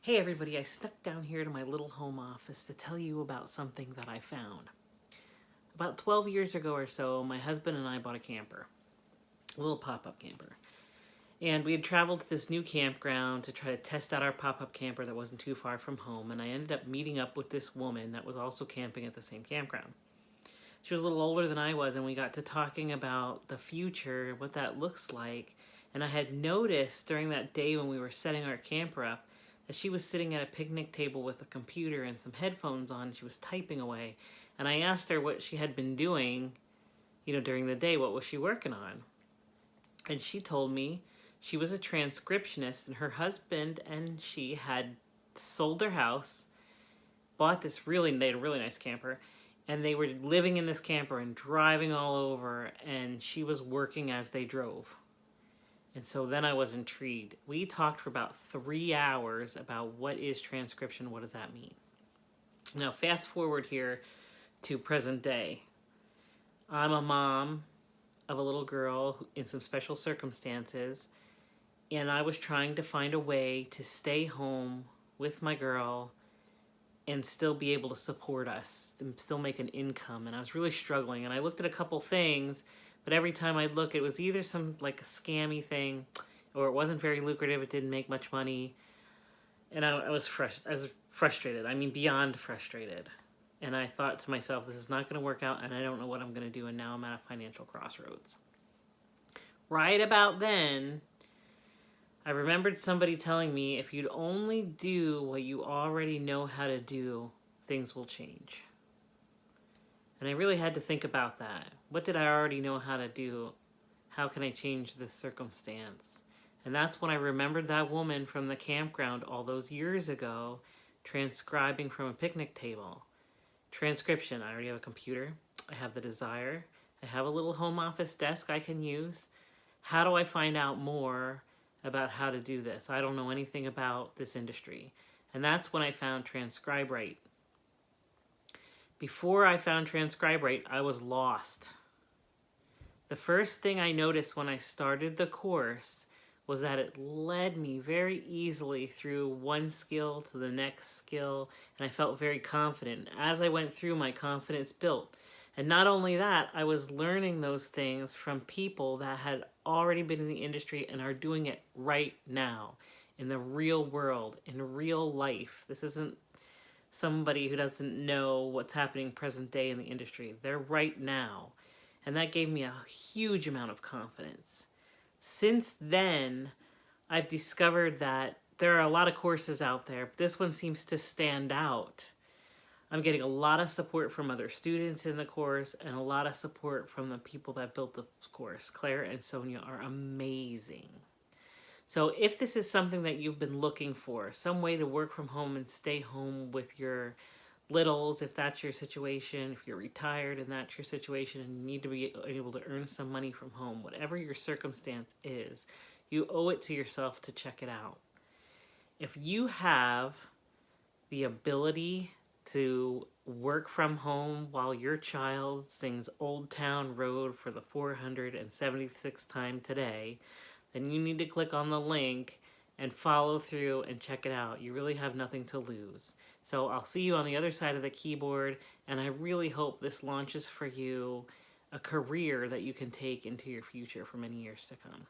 Hey everybody, I snuck down here to my little home office to tell you about something that I found. About 12 years ago or so, my husband and I bought a camper, a little pop-up camper. And we had traveled to this new campground to try to test out our pop-up camper that wasn't too far from home, and I ended up meeting up with this woman that was also camping at the same campground. She was a little older than I was, and we got to talking about the future, what that looks like, and I had noticed during that day when we were setting our camper up that she was sitting at a picnic table with a computer and some headphones on, and she was typing away. And I asked her what she had been doing, during the day. What was she working on? And she told me she was a transcriptionist, and her husband and she had sold their house, bought this they had a really nice camper, and they were living in this camper and driving all over, and she was working as they drove. And so then I was intrigued. We talked for about 3 hours about what is transcription, what does that mean? Now fast forward here to present day. I'm a mom of a little girl in some special circumstances, and I was trying to find a way to stay home with my girl and still be able to support us and still make an income. And I was really struggling, and I looked at a couple things, but every time I'd look, it was either some like a scammy thing, or it wasn't very lucrative, it didn't make much money. And I was frustrated, I mean beyond frustrated. And I thought to myself, this is not gonna work out, and I don't know what I'm gonna do, and now I'm at a financial crossroads. Right about then, I remembered somebody telling me, if you'd only do what you already know how to do, things will change. And I really had to think about that. What did I already know how to do? How can I change this circumstance? And that's when I remembered that woman from the campground all those years ago, transcribing from a picnic table. Transcription, I already have a computer. I have the desire. I have a little home office desk I can use. How do I find out more about how to do this? I don't know anything about this industry. And that's when I found TranscribeRight. Before I found TranscribeRight, I was lost. The first thing I noticed when I started the course was that it led me very easily through one skill to the next skill, and I felt very confident. As I went through, my confidence built. And not only that, I was learning those things from people that had already been in the industry and are doing it right now, in the real world, in real life. This isn't somebody who doesn't know what's happening present day in the industry. They're right now. And that gave me a huge amount of confidence. Since then, I've discovered that there are a lot of courses out there, but this one seems to stand out. I'm getting a lot of support from other students in the course and a lot of support from the people that built the course. Claire and Sonia are amazing. So if this is something that you've been looking for, some way to work from home and stay home with your littles, if that's your situation, if you're retired and that's your situation and you need to be able to earn some money from home, whatever your circumstance is, you owe it to yourself to check it out. If you have the ability to work from home while your child sings Old Town Road for the 476th time today, then you need to click on the link and follow through and check it out. You really have nothing to lose. So I'll see you on the other side of the keyboard, and I really hope this launches for you a career that you can take into your future for many years to come.